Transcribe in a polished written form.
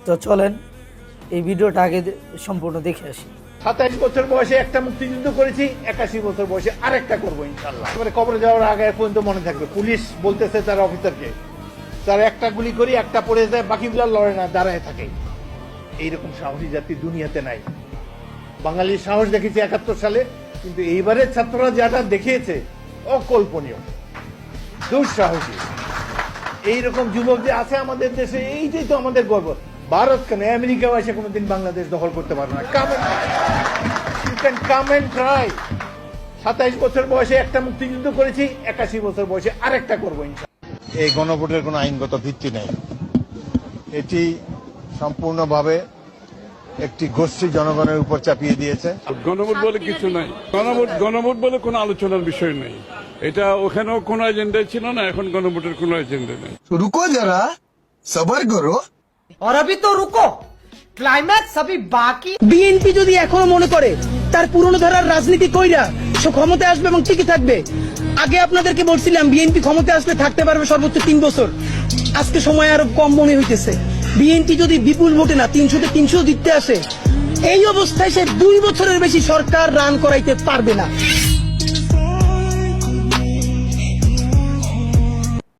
তো চলেন এই ভিডিওটা আগে সম্পূর্ণ দেখে আসি। 27 বছর বয়সে একটা মুক্তিযুদ্ধ করেছি, 81 বছর বয়সে আরেকটা করবো ইনশাল্লাহ। এবারে কবরে যাওয়ার আগে পর্যন্ত মনে থাকবে, পুলিশ বলতেছে তার অফিসারকে, তার একটা গুলি করি, একটা পড়ে যায়, বাকিগুলো লড়ে না, দাঁড়ায় থাকে। এইরকম সাহসী জাতি দুনিয়াতে নাই। বাঙালির সাহস দেখেছি 71 সালে, কিন্তু এইবারের ছাত্ররা যেটা দেখিয়েছে অকল্পনীয়, দুঃসাহসী। এইরকম যুবক যে আছে আমাদের দেশে, এইটাই তো আমাদের গর্ব। ভারত কেন, আমেরিকাও এসে কোনোদিন বাংলাদেশ দখল করতে পারবে না। Come and try. 27 বছর বয়সে একটা মুক্তিযুদ্ধ করেছি, 81 বছর বয়সে আরেকটা করবো ইনশাআল্লাহ। এই গণভোটের কোনো আইনগত ভিত্তি নেই। এটি সম্পূর্ণভাবে একটি গোষ্ঠী জনগণের উপর চাপিয়ে দিয়েছে। গণভোট বলে কিছু নাই, গণভোট বলে কোনো আলোচনার বিষয় নেই। এটা ওখানেও কোনো এজেন্ডায় ছিল না, এখন গণভোটের কোনো এজেন্ডা নেই। रुको जरा सबर करो। और अभी तो रुको, क्लाइमैक्स अभी बाकी। বিএনপি যদি এখনো মনে করে তার পুরনো ধারার রাজনীতি কইরা সে ক্ষমতায় আসবে এবং টিকে থাকবে, আগে আপনাদেরকে বলছিলাম বিএনপি ক্ষমতায় আসলে থাকতে পারবে সর্বোচ্চ 3 বছর। আজকে সময় আরো কম মনে হইতেছে। বিএনপি যদি বিপুল ভোটে না 300-তে 300 জিততে আসে, এই অবস্থায় সে 2 বছরের বেশি সরকার রান করাইতে পারবে না।